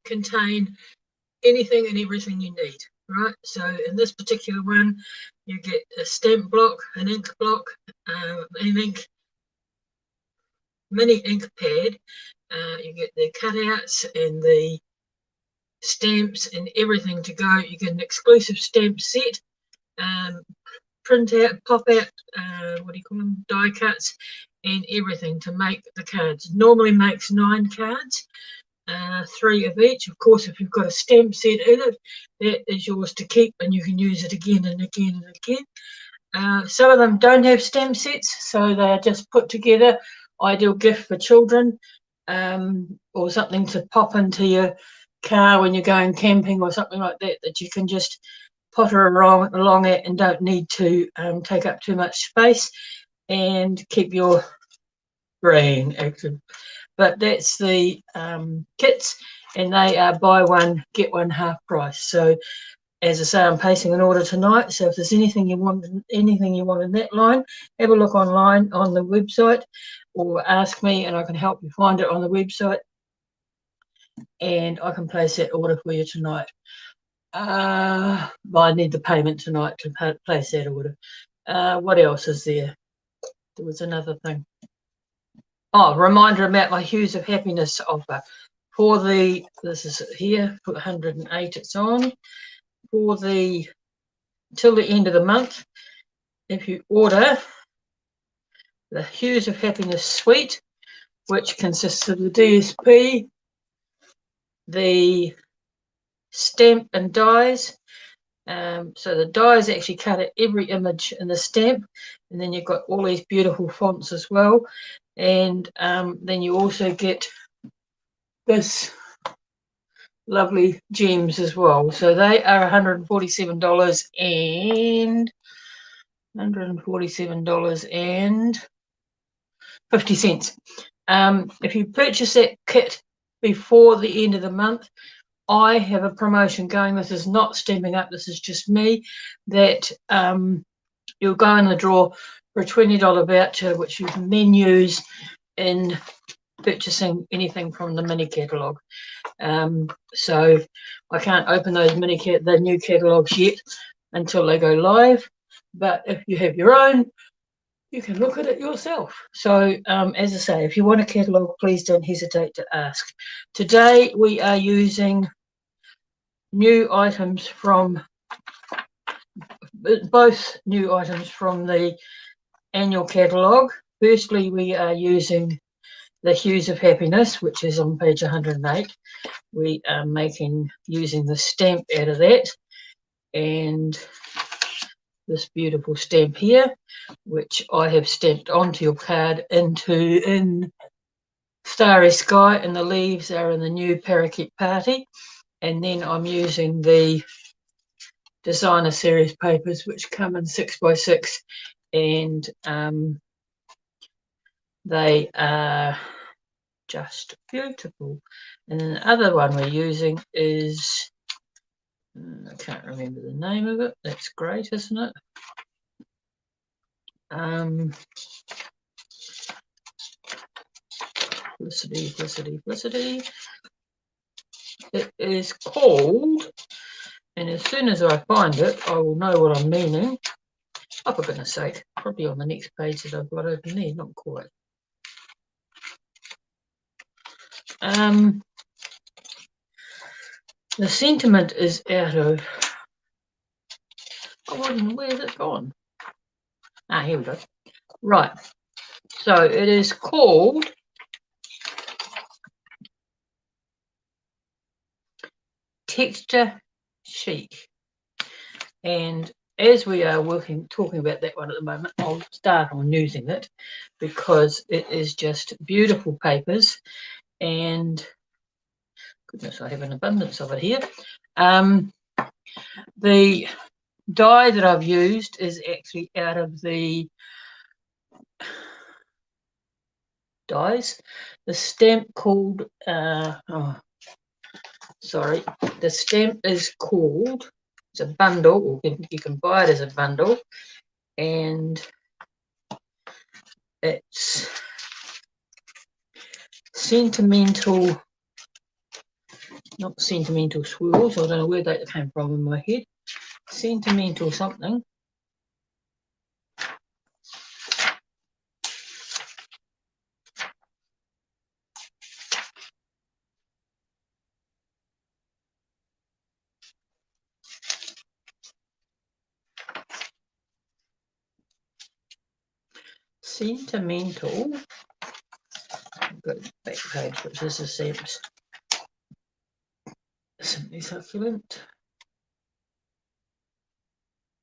Contain anything and everything you need, right? So in this particular one, you get a stamp block, an ink block, an ink mini ink pad. You get the cutouts and the stamps and everything to go. You get an exclusive stamp set, print out, pop out, what do you call them, die cuts, and everything to make the cards. Normally makes 9 cards. 3 of each. Of course, if you've got a stamp set in it, that is yours to keep and you can use it again and again and again. Some of them don't have stamp sets, so they're just put together. Ideal gift for children, or something to pop into your car when you're going camping or something like that, that you can just potter along it and don't need to take up too much space and keep your brain active. But that's the kits, and they are buy one get one half price. So as I say, I'm placing an order tonight, so if there's anything you want in that line, have a look online on the website or ask me and I can help you find it on the website, and I can place that order for you tonight. I need the payment tonight to place that order. What else is there? There was another thing. Oh, reminder about my Hues of Happiness offer. For the, this is here, for 108 it's on. For the, till the end of the month, if you order the Hues of Happiness suite, which consists of the DSP, the stamp and dies. So the dies actually cut out every image in the stamp, and then you've got all these beautiful fonts as well. And then you also get this lovely gems as well. So they are $147 and $147.50. If you purchase that kit before the end of the month, I have a promotion going. This is not Stamping Up, this is just me, that you'll go in the draw for a $20 voucher, which you can then use in purchasing anything from the mini catalogue. So I can't open those the new catalogues yet until they go live, but if you have your own, you can look at it yourself. So as I say, if you want a catalogue, please don't hesitate to ask. Today we are using new items from both new items from the annual catalogue. Firstly, we are using the Hues of Happiness, which is on page 108. We are using the stamp out of that, and this beautiful stamp here, which I have stamped onto your card in Starry Sky, and the leaves are in the new Parakeet Party. And then I'm using the Designer Series papers, which come in 6x6, and They are just beautiful. And then the other one we're using is, I can't remember the name of it. That's great, isn't it? Felicity. It is called, and as soon as I find it, I will know what I'm meaning. Oh, for goodness sake, probably on the next page that I've got open there, not quite. The sentiment is out of, where's it gone? Ah, here we go. Right, so it is called Texture Chic. And as we are talking about that one at the moment, I'll start on using it because it is just beautiful papers, and goodness, I have an abundance of it here. The die that I've used is actually out of the dies. The stamp called, the stamp is called, it's a bundle, or you can buy it as a bundle, and it's Sentimental, not Sentimental Swirls, I don't know where that came from in my head. Sentimental something. Sentimental. I've got a back page, which is the stamps. Simply Succulent.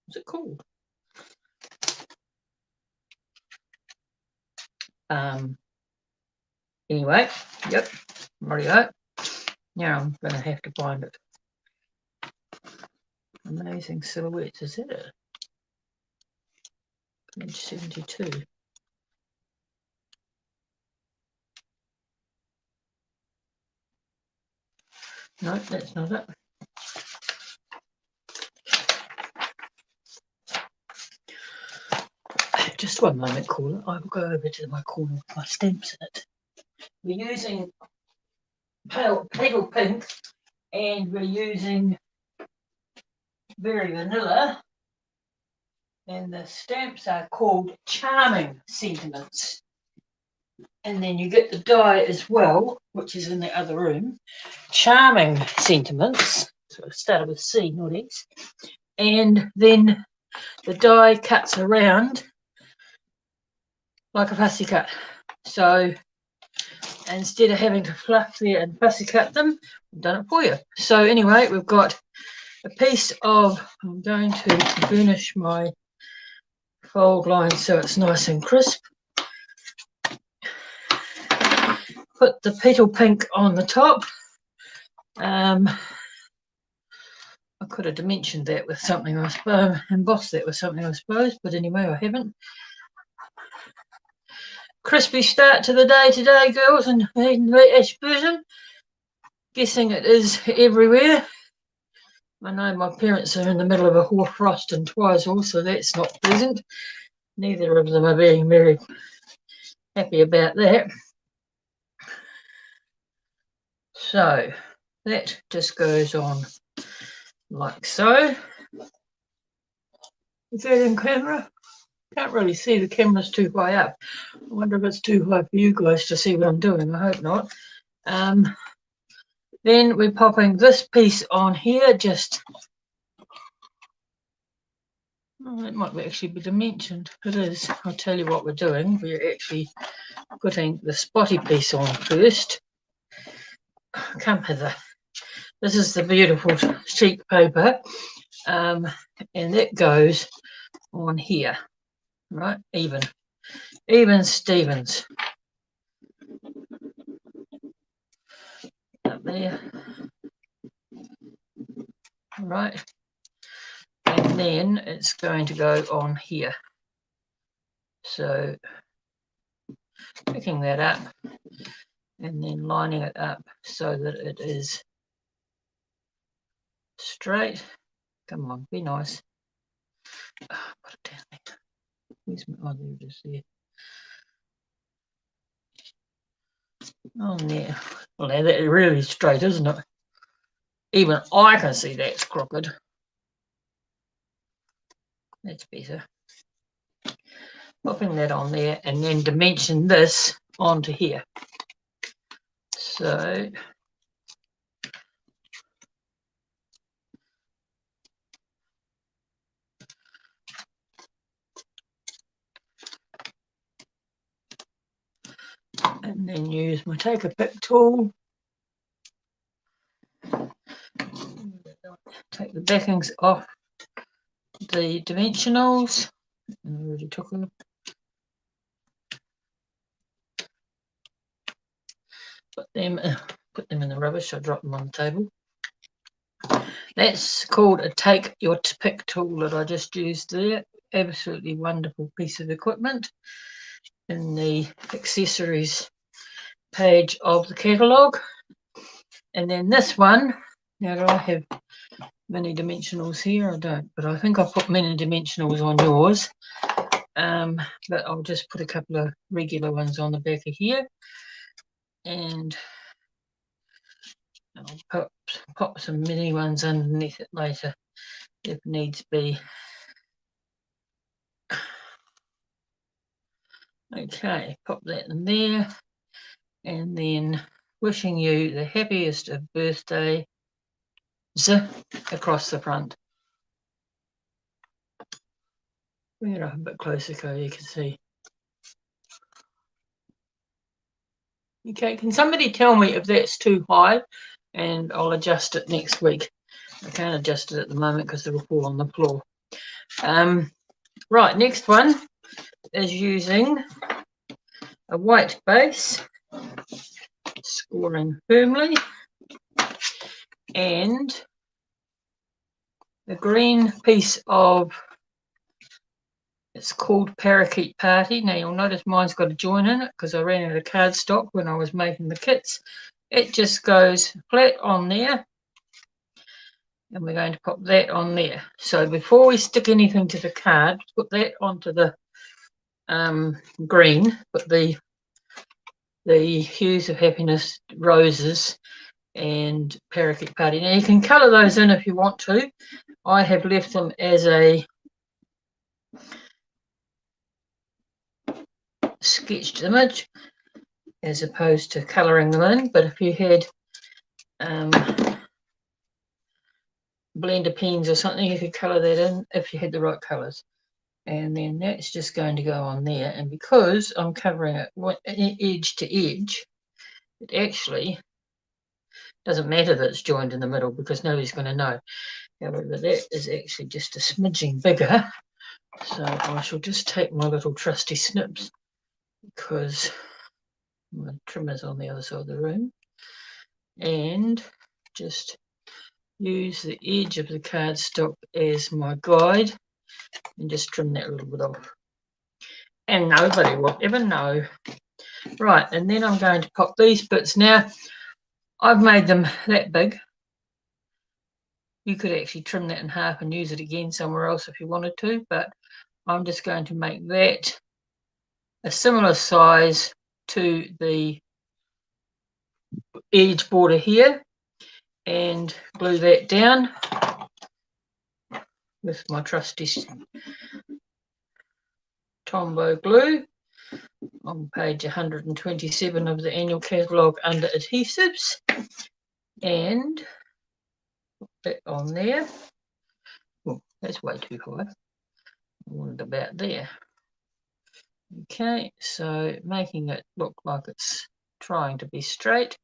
What's it called? Anyway, yep, rightio. Now I'm going to have to find it. Amazing Silhouettes, is that it? Page 72. No, that's not it. Just one moment, caller. I will go over to my corner with my stamps in it. We're using pale pink, and we're using Very Vanilla, and the stamps are called Charming Sentiments. And then you get the die as well, which is in the other room, Charming Sentiments. So it started with C, not S. And then the die cuts around like a fussy cut. So instead of having to fluff there and fussy cut them, I've done it for you. So anyway, we've got a piece of, I'm going to burnish my fold line so it's nice and crisp. Put the petal pink on the top. I could have dimensioned that with something, I suppose, embossed that with something, I suppose, but anyway, I haven't. Crispy start to the day today, girls, and Ashburton. Guessing it is everywhere. I know my parents are in the middle of a hoarfrost in Twizel, so that's not pleasant. Neither of them are being very happy about that. So that just goes on like so. Is that in camera? Can't really see, the camera's too high up. I wonder if it's too high for you guys to see what I'm doing. I hope not. Then we're popping this piece on here, just, oh, it might actually be dimensioned. It is. I'll tell you what we're doing. We're actually putting the spotty piece on first. Come hither. This is the beautiful sheet paper, and that goes on here, right? Even Stevens. Up there. Right. And then it's going to go on here. So picking that up and then lining it up so that it is straight. Come on, be nice. Oh, put it down there. Where's my, oh, there it is there. On there. Well, now that really straight, isn't it? Even I can see that's crooked. That's better. Popping that on there and then dimension this onto here. So and then use my take a pick tool. Take the backings off the dimensionals. I already took them. Put them in the rubbish. I dropped them on the table. That's called a take your pick tool that I just used there. Absolutely wonderful piece of equipment in the accessories page of the catalogue. And then this one, now do I have many dimensionals here? I don't, but I think I've put many dimensionals on yours. But I'll just put a couple of regular ones on the back of here, and I'll pop some mini ones underneath it later if needs be. Okay, pop that in there, and then wishing you the happiest of birthdays across the front. Bring it up a bit closer so you can see. Okay, can somebody tell me if that's too high, and I'll adjust it next week. I can't adjust it at the moment because it will fall on the floor. Right, next one is using a white base, scoring firmly, and a green piece of, it's called Parakeet Party. Now you'll notice mine's got a join in it because I ran out of cardstock when I was making the kits. It just goes flat on there, and we're going to pop that on there. So before we stick anything to the card, put that onto the green, put the Hues of Happiness roses and Parakeet Party. Now you can colour those in if you want to. I have left them as a sketched image as opposed to colouring them in, but if you had blender pens or something, you could colour that in if you had the right colours. And then that's just going to go on there, and because I'm covering it edge to edge, it actually doesn't matter that it's joined in the middle because nobody's going to know. However, that is actually just a smidging bigger, so I shall just take my little trusty snips because my trimmer's on the other side of the room, and just use the edge of the cardstock as my guide and just trim that a little bit off. And nobody will ever know. Right, and then I'm going to pop these bits. Now, I've made them that big. You could actually trim that in half and use it again somewhere else if you wanted to, but I'm just going to make that a similar size to the edge border here and glue that down with my trusty Tombow glue on page 127 of the annual catalogue under adhesives, and put that on there. Oh, that's way too high. I want it about there. Okay, so making it look like it's trying to be straight.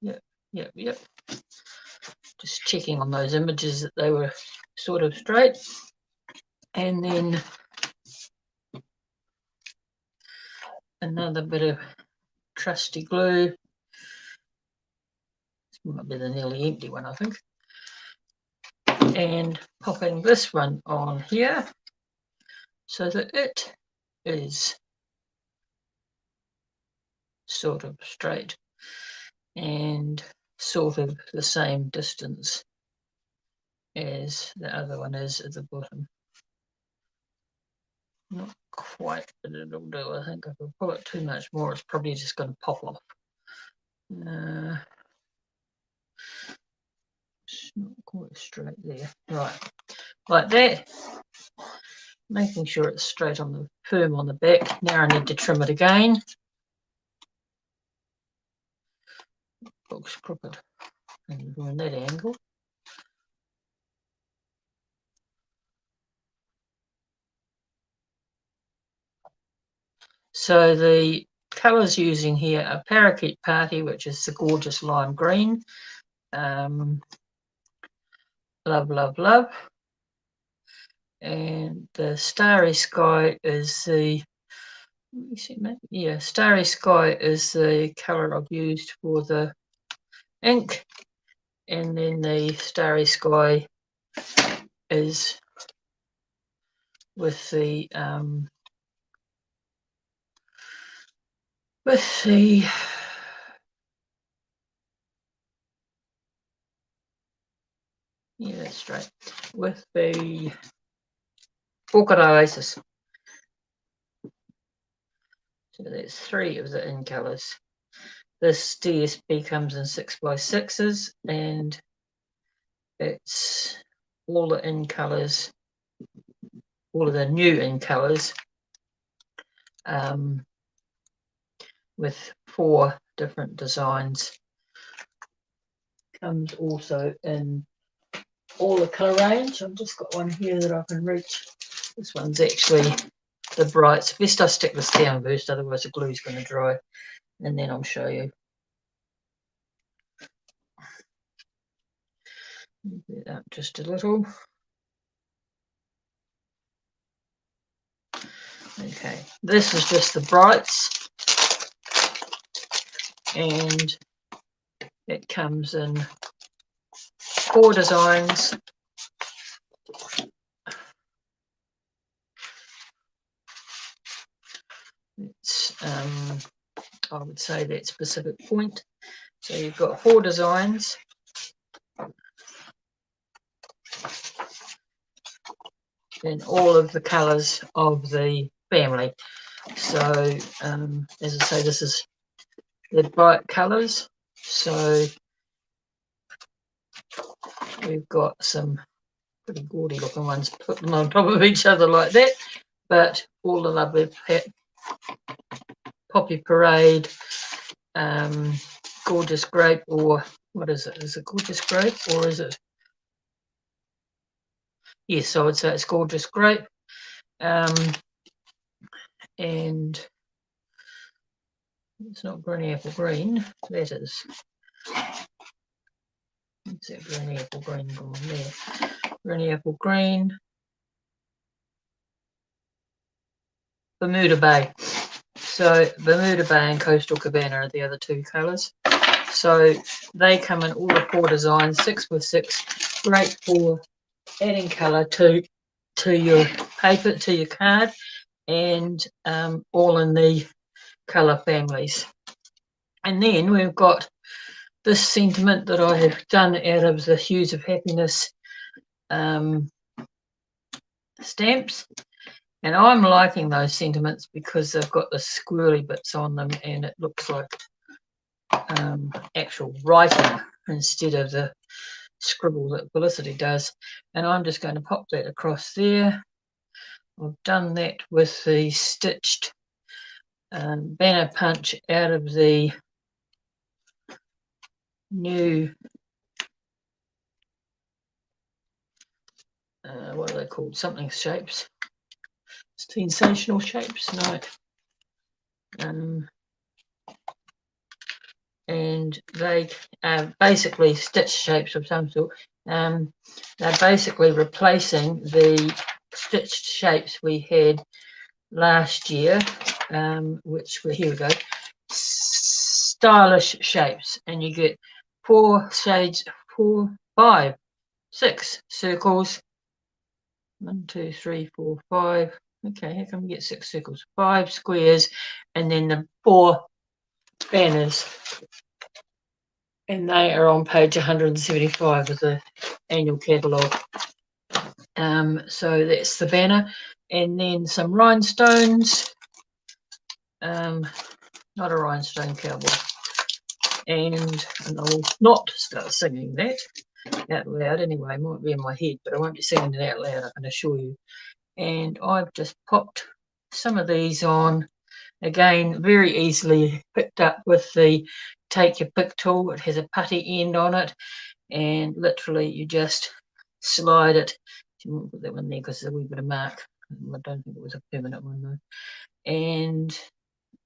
Yep. Just checking on those images that they were sort of straight. And then another bit of trusty glue. This might be the nearly empty one, I think. And popping this one on here so that it is sort of straight and sort of the same distance as the other one is at the bottom. Not quite, but it'll do. I think if I pull it too much more, it's probably just going to pop off. It's not quite straight there. Right, like that. Making sure it's straight on the firm on the back. Now I need to trim it again. Looks crooked and in that angle. So the colours using here are Parakeet Party, which is the gorgeous lime green. Love, Love, Love. And the Starry Sky is the, let me see, yeah, Starry Sky is the colour I've used for the ink. And then the Starry Sky is with the yeah, that's right, with the Orchid Oasis. So that's 3 of the in colours. This DSP comes in 6x6s, and it's all the in colours, all of the new in colours, with 4 different designs. Comes also in all the colour range. I've just got one here that I can reach. This one's actually the brights. Best I stick this down first, otherwise the glue's going to dry, and then I'll show you. Move it up just a little. Okay, this is just the brights, and it comes in 4 designs. It's I would say that specific point. So you've got 4 designs. In all of the colours of the family. So as I say, this is the bright colours. So we've got some pretty gaudy looking ones, put them on top of each other like that, but all the lovely Poppy Parade, Gorgeous Grape, or what is it? Is it Gorgeous Grape, or is it? Yes, I would say it's Gorgeous Grape. And it's not Granny Apple Green, that is. What's that Granny Apple Green gone there? Granny Apple Green. Bermuda Bay. So Bermuda Bay and Coastal Cabana are the other 2 colours. So they come in all the 4 designs, 6x6, great for adding colour to your paper, to your card, and all in the colour families. And then we've got this sentiment that I have done out of the Hues of Happiness stamps. And I'm liking those sentiments because they've got the squirrely bits on them, and it looks like actual writing instead of the scribble that Felicity does. And I'm just going to pop that across there. I've done that with the stitched banner punch out of the new what are they called? Something shapes. Sensational shapes, no. And they are basically stitch shapes of some sort. They're basically replacing the stitched shapes we had last year, which were, here we go, stylish shapes, and you get 4 shades, 4, 5, 6 circles, 1, 2, 3, 4, 5, Okay, how can we get 6 circles? 5 squares, and then the 4 banners. And they are on page 175 of the annual catalogue. So that's the banner. And then some rhinestones. Not a rhinestone cowboy. And I'll not start singing that out loud anyway. It might be in my head, but I won't be singing it out loud, I can assure you. And I've just popped some of these on. Again, very easily picked up with the take your pick tool. It has a putty end on it, and literally you just slide it. You won't put that one there because there's a wee bit of mark. I don't think it was a permanent one though. And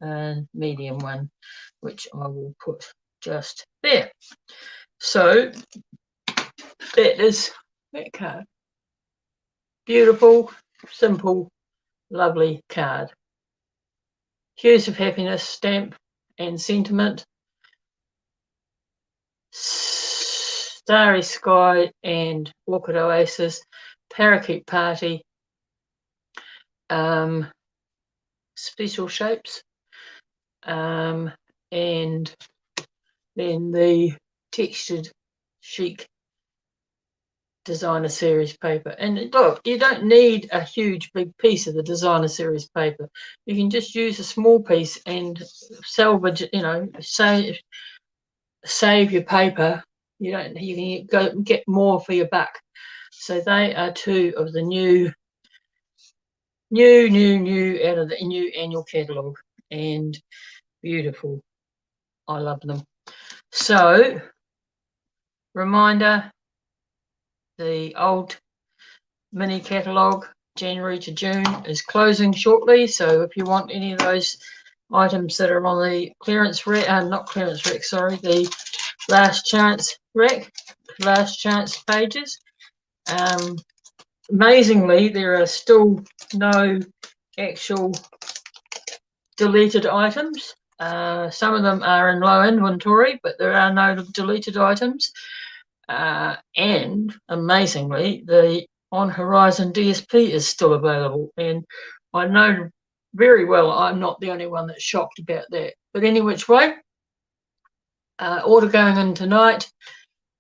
a medium one, which I will put just there. So that is that card. Beautiful, simple, lovely card. Hues of Happiness stamp and sentiment. Starry Sky and Orchid Oasis. Parakeet Party. Special Shapes. And then the Textured Chic Designer Series paper. And look, you don't need a huge big piece of the Designer Series paper. You can just use a small piece and salvage, you know, save your paper. You can go get more for your buck. So they are 2 of the new out of the new annual catalogue, and beautiful. I love them. So reminder, the old mini catalogue January to June is closing shortly, so if you want any of those items that are on the clearance rack, not clearance rack, sorry, the last chance rack, last chance pages, amazingly there are still no actual deleted items. Some of them are in low inventory, but there are no deleted items. And amazingly, the On Horizon DSP is still available. And I know very well I'm not the only one that's shocked about that. But any which way, order going in tonight.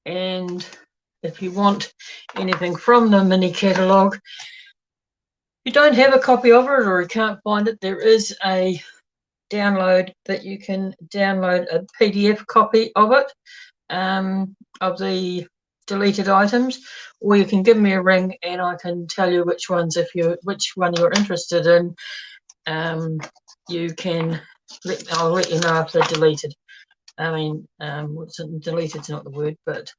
And if you want anything from the mini catalogue, you don't have a copy of it or you can't find it, there is a download that you can download a PDF copy of it, of the deleted items, or you can give me a ring and I can tell you which ones, which one you're interested in. You can I'll let you know if they're deleted. I mean, deleted's not the word, but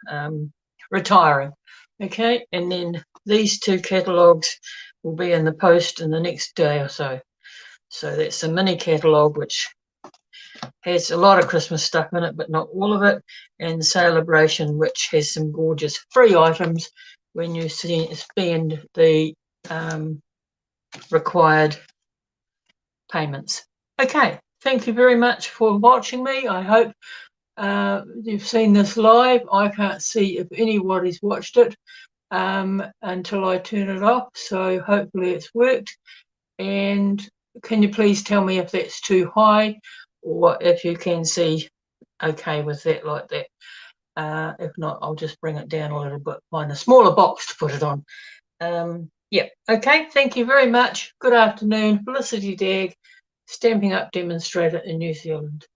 retiring. Okay, and then these 2 catalogues will be in the post in the next day or so. So that's a mini catalogue which has a lot of Christmas stuff in it, but not all of it, and Celebration, which has some gorgeous free items when you spend the required payments. Okay, thank you very much for watching me. I hope you've seen this live. I can't see if anybody's watched it until I turn it off, so hopefully it's worked. And can you please tell me if that's too high or if you can see okay with that like that. If not, I'll just bring it down a little bit, find a smaller box to put it on. Yeah, okay, thank you very much. Good afternoon. Felicity Dagg, Stampin' Up demonstrator in New Zealand.